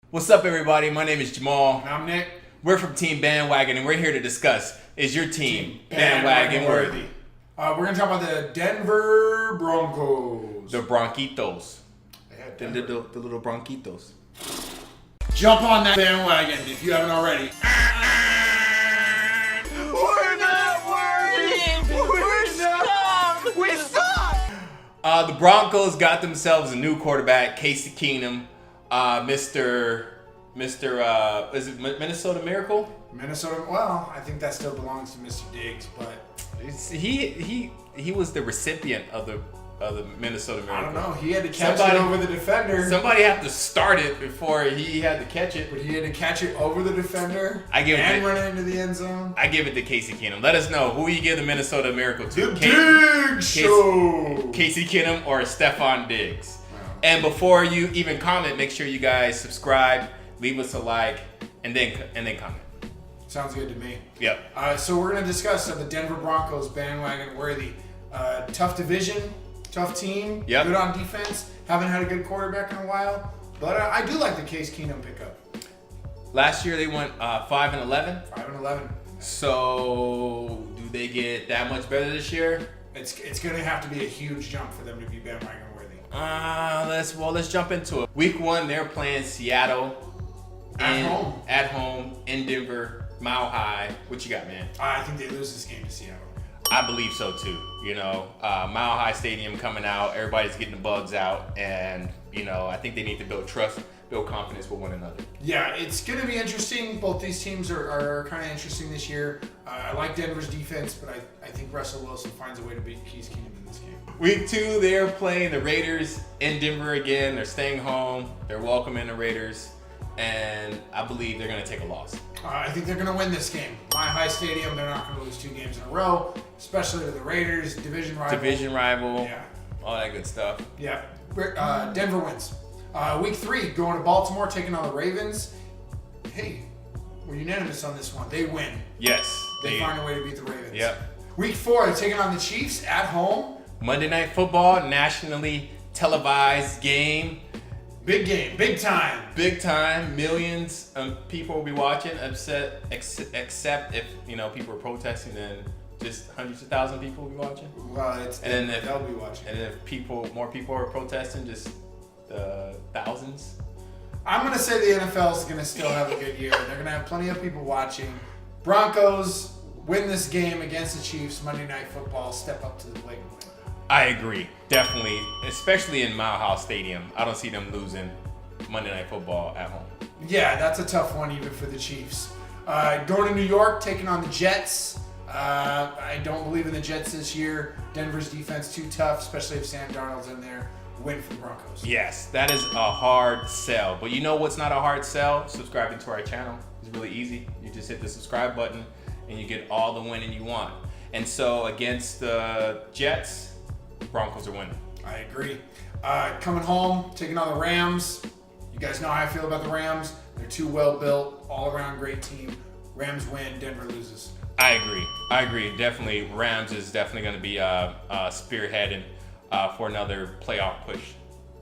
What's up, everybody? My name is Jamal. And I'm Nick. We're from Team Bandwagon, and we're here to discuss, is your team bandwagon worthy? We're going to talk about the Denver Broncos. The Bronquitos. Yeah, The little Bronquitos. Jump on that bandwagon if you haven't already. We're not worthy! We suck! The Broncos got themselves a new quarterback, Casey Keenum. Mr. Is it Minnesota Miracle? Minnesota, well, I think that still belongs to Mr. Diggs, but He was the recipient of the Minnesota Miracle. I don't know. He had to catch it over the defender. Somebody had to start it before he had to catch it. But he had to catch it over the defender run it into the end zone. I give it to Casey Keenum. Let us know who you give the Minnesota Miracle to. The Diggs Show! Casey Keenum or Stephon Diggs. Wow. And before you even comment, make sure you guys subscribe, leave us a like, and then comment. Sounds good to me. Yep. So we're going to discuss the Denver Broncos bandwagon worthy. Tough division, tough team, Yep. Good on defense. Haven't had a good quarterback in a while, but I do like the Case Keenum pickup. Last year they went 5-11. 5-11. So do they get that much better this year? It's going to have to be a huge jump for them to be bandwagon worthy. Let's jump into it. Week 1 they're playing Seattle at home in Denver, Mile High. What you got, man? I think they lose this game to Seattle. I believe so too. Mile High Stadium coming out, everybody's getting the bugs out, and I think they need to build trust, build confidence with one another. Yeah, it's going to be interesting. Both these teams are kind of interesting this year. I like Denver's defense, but I think Russell Wilson finds a way to beat Case Keenum in this game. Week 2, they're playing the Raiders in Denver again. They're staying home. They're welcoming the Raiders, and I believe they're going to take a loss. I think they're going to win this game. Mile High Stadium, they're not going to lose 2 games in a row, especially to the Raiders, division rival. Yeah. All that good stuff. Yeah. Denver wins. Week 3, going to Baltimore, taking on the Ravens. Hey, we're unanimous on this one. They win. Yes. They find a way to beat the Ravens. Yep. Week 4, they're taking on the Chiefs at home. Monday Night Football, nationally televised game. Big game, big time. Big time. Millions of people will be watching, except if people are protesting, then just hundreds of thousands of people will be watching. Well, they'll be watching. And if more people are protesting, just thousands. I'm gonna say the NFL is gonna still have a good year. They're gonna have plenty of people watching. Broncos win this game against the Chiefs. Monday Night Football, step up to the plate and win. I agree, definitely, especially in Mile High Stadium. I don't see them losing Monday Night Football at home. Yeah, that's a tough one even for the Chiefs. Going to New York, taking on the Jets. I don't believe in the Jets this year. Denver's defense too tough, especially if Sam Darnold's in there. Win for the Broncos. Yes, that is a hard sell. But you know what's not a hard sell? Subscribing to our channel. It's really easy. You just hit the subscribe button and you get all the winning you want. And so against the Jets, Broncos are winning. I agree. Coming home, taking on the Rams. You guys know how I feel about the Rams. They're too well built, all around great team. Rams win, Denver loses. I agree. Definitely, Rams is definitely going to be spearheading for another playoff push.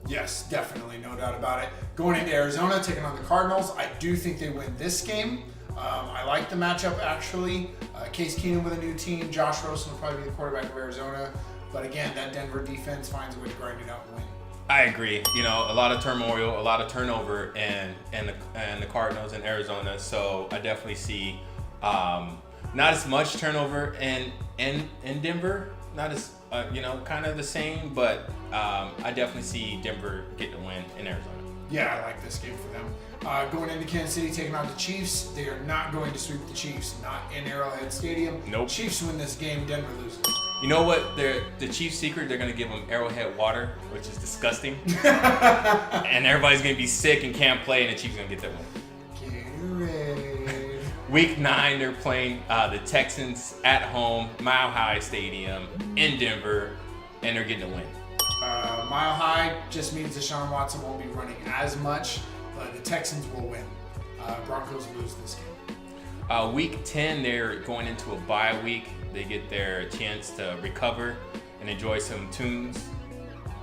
Yes, definitely, no doubt about it. Going into Arizona, taking on the Cardinals. I do think they win this game. I like the matchup, actually. Case Keenum with a new team. Josh Rosen will probably be the quarterback of Arizona. But again, that Denver defense finds a way to grind it out and win. I agree. A lot of turmoil, a lot of turnover in the Cardinals in Arizona. So I definitely see not as much turnover in Denver. Not as kind of the same, but I definitely see Denver get the win in Arizona. Yeah, I like this game for them. Going into Kansas City, taking on the Chiefs. They are not going to sweep the Chiefs. Not in Arrowhead Stadium. Nope. Chiefs win this game. Denver loses. You know what? The Chiefs' secret, they're going to give them Arrowhead water, which is disgusting. And everybody's going to be sick and can't play, and the Chiefs are going to get that win. Gatorade. Week 9, they're playing the Texans at home, Mile High Stadium in Denver, and they're getting a win. Mile High just means Deshaun Watson won't be running as much, but the Texans will win. Broncos lose this game. Week 10, they're going into a bye week. They get their chance to recover and enjoy some tunes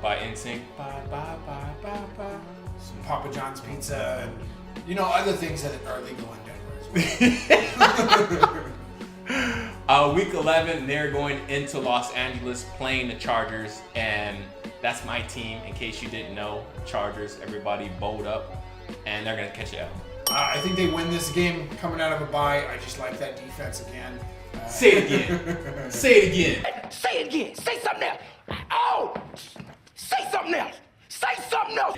by NSYNC. Bye, bye, bye, bye, bye. Some Papa John's pizza and other things that are legal in Denver as well. Week 11, they're going into Los Angeles playing the Chargers, and that's my team. In case you didn't know, Chargers, everybody bowled up, and they're going to catch you out. I think they win this game coming out of a bye. I just like that defense again. Say it again. Say it again. Say it again. Say something else. Oh! Say something else. Say something else.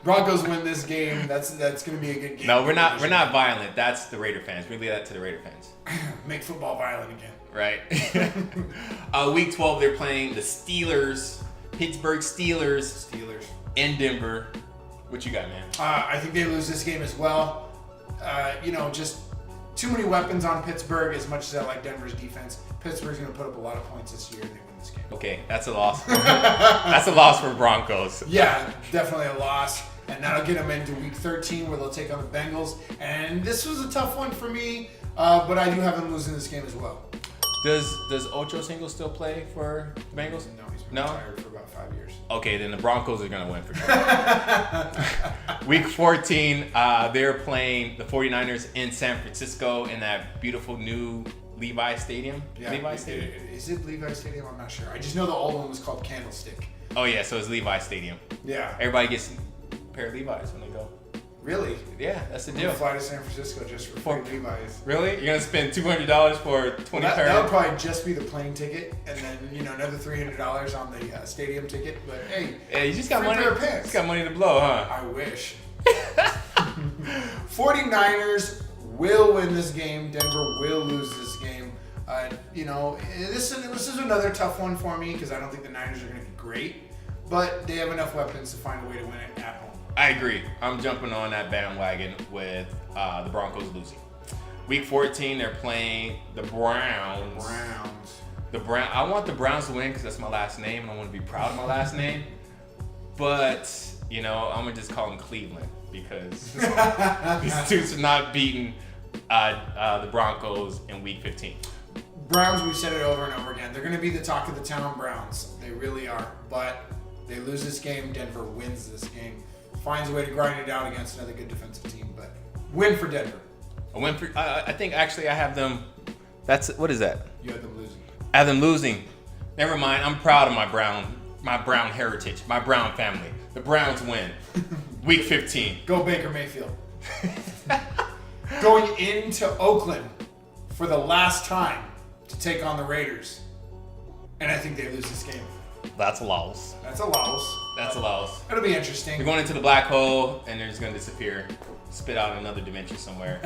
Broncos win this game. That's going to be a good game. No, we're not violent. That's the Raider fans. We leave that to the Raider fans. Make football violent again. Right. Week 12, they're playing the Steelers, Pittsburgh Steelers in Denver. What you got, man? I think they lose this game as well. Just too many weapons on Pittsburgh. As much as I like Denver's defense, Pittsburgh's going to put up a lot of points this year, and they win this game. Okay, that's a loss. That's a loss for Broncos. Yeah, definitely a loss. And that'll get them into week 13 where they'll take on the Bengals. And this was a tough one for me, but I do have them losing this game as well. Does Ocho Cinco still play for the Bengals? No, he's been retired for about 5 years. Okay, then the Broncos are going to win for sure. Week 14, they're playing the 49ers in San Francisco in that beautiful new Levi Stadium. Yeah, Levi Stadium? Is it Levi Stadium? I'm not sure. I just know the old one was called Candlestick. Oh, yeah, so it's Levi Stadium. Yeah. Everybody gets a pair of Levi's when they go. Really? Yeah, that's the I'm deal. gonna fly to San Francisco just for free Levi's. Really? You're going to spend $200 for 20 pairs? That would probably just be the plane ticket, and then another $300 on the stadium ticket. But hey, Yeah, you just got free money. pair of pants. Just got money to blow, huh? I wish. 49ers will win this game. Denver will lose this game. This is another tough one for me because I don't think the Niners are going to be great, but they have enough weapons to find a way to win it at home. I agree. I'm jumping on that bandwagon with the Broncos losing. Week 14, they're playing the Browns. I want the Browns to win because that's my last name, and I want to be proud of my last name. But I'm gonna just call them Cleveland because these dudes are not beating the Broncos in Week 15. Browns, we've said it over and over again. They're going to be the talk of the town Browns. They really are. But they lose this game. Denver wins this game. Finds a way to grind it out against another good defensive team. But win for Denver. A win for. I think actually I have them. What is that? You have them losing. I have them losing. Never mind. I'm proud of my brown heritage, my Brown family. The Browns win. Week 15. Go Baker Mayfield. Going into Oakland for the last time to take on the Raiders. And I think they lose this game. That's a loss. That's a loss. That's a loss. It'll be interesting. They're going into the black hole, and they're just going to disappear. Spit out another dimension somewhere.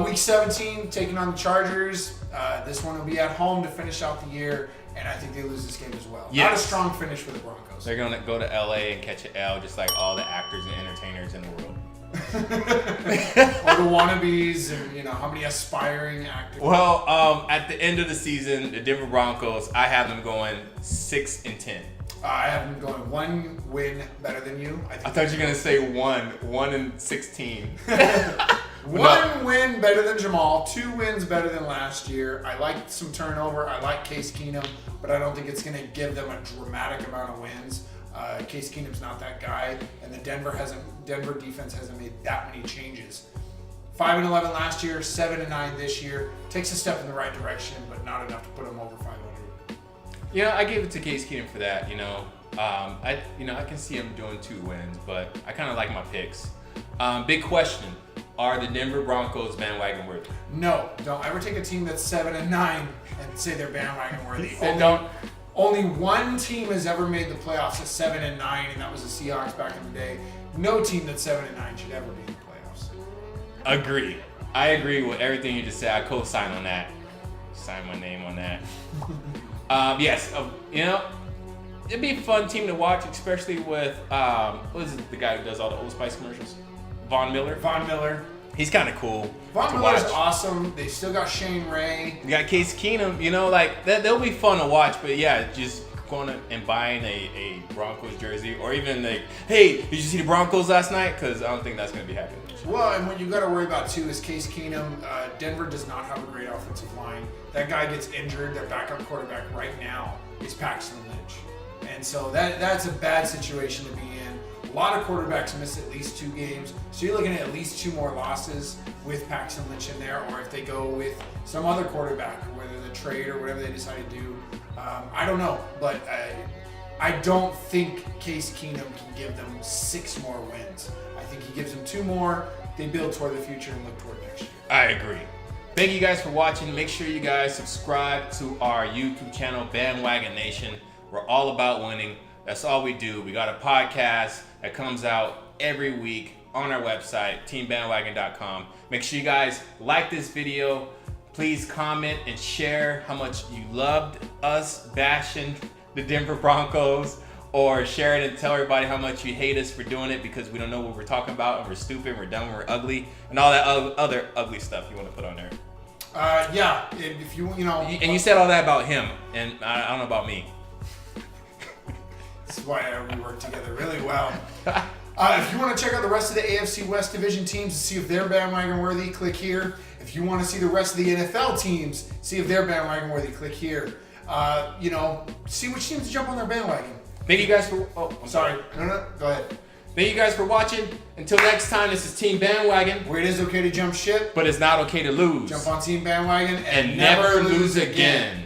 Week 17, taking on the Chargers. This one will be at home to finish out the year, and I think they lose this game as well. Yes. Not a strong finish for the Broncos. They're going to go to LA and catch an L just like all the actors and entertainers in the world. All the wannabes and how many aspiring actors. Well, at the end of the season, the Denver Broncos, I have them going 6-10. I have them going 1 win better than you. I thought you were going to say 1-16. 1 win better than Jamal, 2 wins better than last year. I like some turnover. I like Case Keenum, but I don't think it's going to give them a dramatic amount of wins. Case Keenum's not that guy, and the Denver defense hasn't made that many changes. 5-11 last year, 7-9 this year. Takes a step in the right direction, but not enough to put them over 500. I gave it to Case Keenum for that. I can see him doing 2 wins, but I kind of like my picks. Big question: are the Denver Broncos bandwagon worthy? No, don't ever take a team that's 7-9 and say they're bandwagon worthy. Don't. Only one team has ever made the playoffs at 7-9, and that was the Seahawks back in the day. No team that's 7-9 should ever be in the playoffs. Agree. I agree with everything you just said. I co-sign on that. Sign my name on that. Yes, it'd be a fun team to watch, especially with what is it, the guy who does all the Old Spice commercials? Von Miller. He's kind of cool. Von Miller's awesome. They still got Shane Ray. You got Case Keenum. They'll be fun to watch. But yeah, just going and buying a Broncos jersey, or even hey, did you see the Broncos last night? Because I don't think that's going to be happening. Well, and what you got to worry about too is Case Keenum. Denver does not have a great offensive line. That guy gets injured. Their backup quarterback right now is Paxton Lynch, and so that's a bad situation to be in. A lot of quarterbacks miss at least 2 games, so you're looking at least 2 more losses with Paxton Lynch in there, or if they go with some other quarterback, whether the trade or whatever they decide to do. I don't know, but I don't think Case Keenum can give them 6 more wins. I think he gives them 2 more. They build toward the future and look toward next year. I agree. Thank you guys for watching. Make sure you guys subscribe to our YouTube channel, Bandwagon Nation. We're all about winning. That's all we do. We got a podcast that comes out every week on our website, teambandwagon.com. Make sure you guys like this video. Please comment and share how much you loved us bashing the Denver Broncos, or share it and tell everybody how much you hate us for doing it because we don't know what we're talking about and we're stupid, we're dumb, we're ugly, and all that other ugly stuff you want to put on there. Yeah, if you know. And you said all that about him, and I don't know about me. This is why we work together really well. If you want to check out the rest of the AFC West Division teams to see if they're bandwagon worthy, click here. If you want to see the rest of the NFL teams, see if they're bandwagon worthy, click here. See which teams jump on their bandwagon. Thank you guys for. Oh, I'm sorry. No, go ahead. Thank you guys for watching. Until next time, this is Team Bandwagon. Where it is okay to jump ship, but it's not okay to lose. Jump on Team Bandwagon and never lose again.